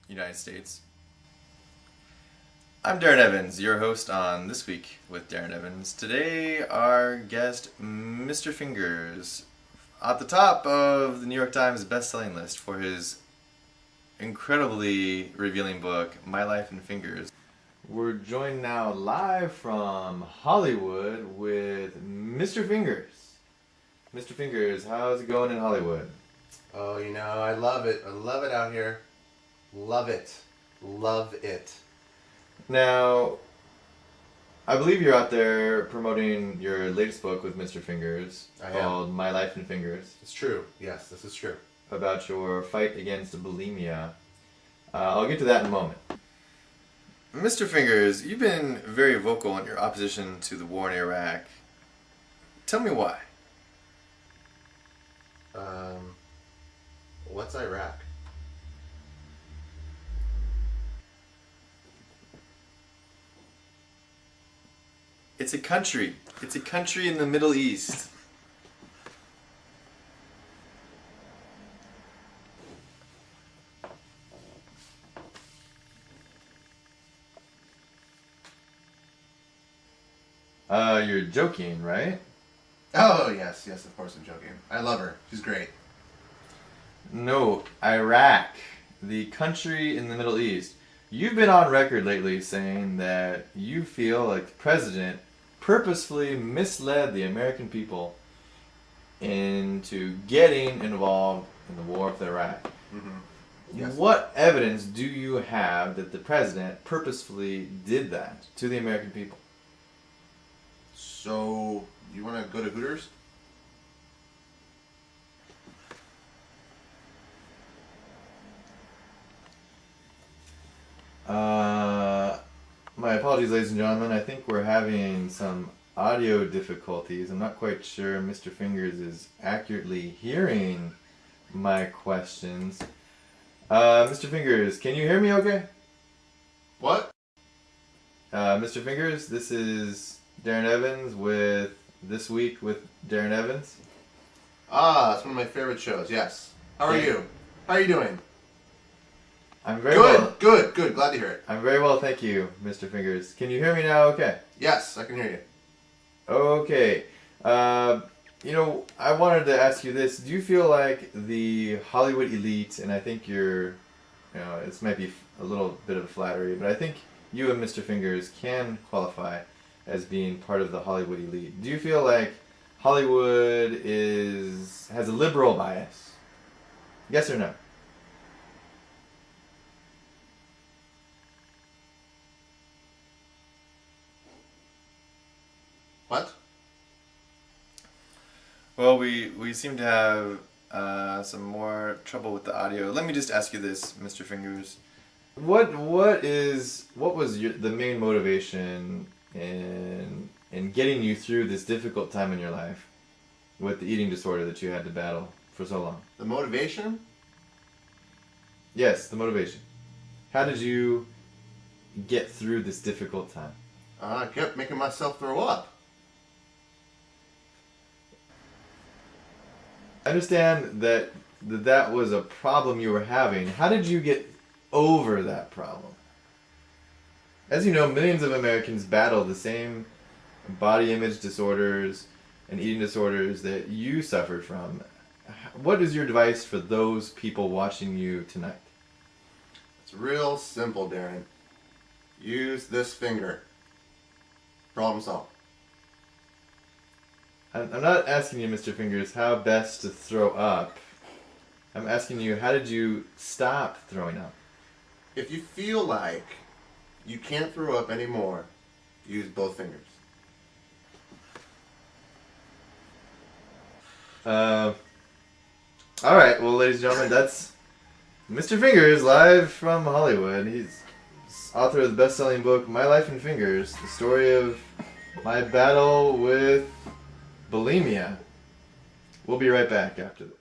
United States. I'm Darron Evans, your host on This Week with Darron Evans. Today, our guest, Mr. Fingers, at the top of the New York Times best-selling list for his incredibly revealing book, My Life in Fingers. We're joined now live from Hollywood with Mr. Fingers. Mr. Fingers, how's it going in Hollywood? Oh, I love it. I love it out here. Love it. Love it. Now, I believe you're out there promoting your latest book with Mr. Fingers called My Life in Fingers. It's true. Yes, this is true. About your fight against bulimia. I'll get to that in a moment. Mr. Fingers, you've been very vocal in your opposition to the war in Iraq. Tell me why. What's Iraq? It's a country. It's a country in the Middle East. You're joking, right? Oh, yes, of course I'm joking. I love her. She's great. No, Iraq, the country in the Middle East. You've been on record lately saying that you feel like the president purposefully misled the American people into getting involved in the war with Iraq. Mm-hmm. Yes. What evidence do you have that the president purposefully did that to the American people? So, you want to go to Hooters? My apologies, ladies and gentlemen. I think we're having some audio difficulties. I'm not quite sure Mr. Fingers is accurately hearing my questions. Mr. Fingers, can you hear me okay? What? Mr. Fingers, this is Darron Evans with This Week with Darron Evans. Ah, it's one of my favorite shows, yes. How are you? How are you doing? I'm very well. Good. Glad to hear it. I'm very well, thank you, Mr. Fingers. Can you hear me now okay? Yes, I can hear you. Okay. I wanted to ask you this. Do you feel like the Hollywood elite, and I think this might be a little bit of a flattery, but I think you and Mr. Fingers can qualify as being part of the Hollywood elite. Do you feel like Hollywood has a liberal bias? Yes or no? What? Well, we seem to have some more trouble with the audio. Let me just ask you this, Mr. Fingers. What was the main motivation in getting you through this difficult time in your life with the eating disorder that you had to battle for so long? The motivation? Yes, the motivation. How did you get through this difficult time? I kept making myself throw up. I understand that was a problem you were having. How did you get over that problem? As you know, millions of Americans battle the same body image disorders and eating disorders that you suffered from. What is your advice for those people watching you tonight? It's real simple, Darren. Use this finger. Problem solved. I'm not asking you, Mr. Fingers, how best to throw up. I'm asking you, how did you stop throwing up? If you feel like you can't throw up anymore, use both fingers. Alright, well, ladies and gentlemen, that's Mr. Fingers live from Hollywood. He's author of the best-selling book, My Life in Fingers, the story of my battle with bulimia. We'll be right back after this.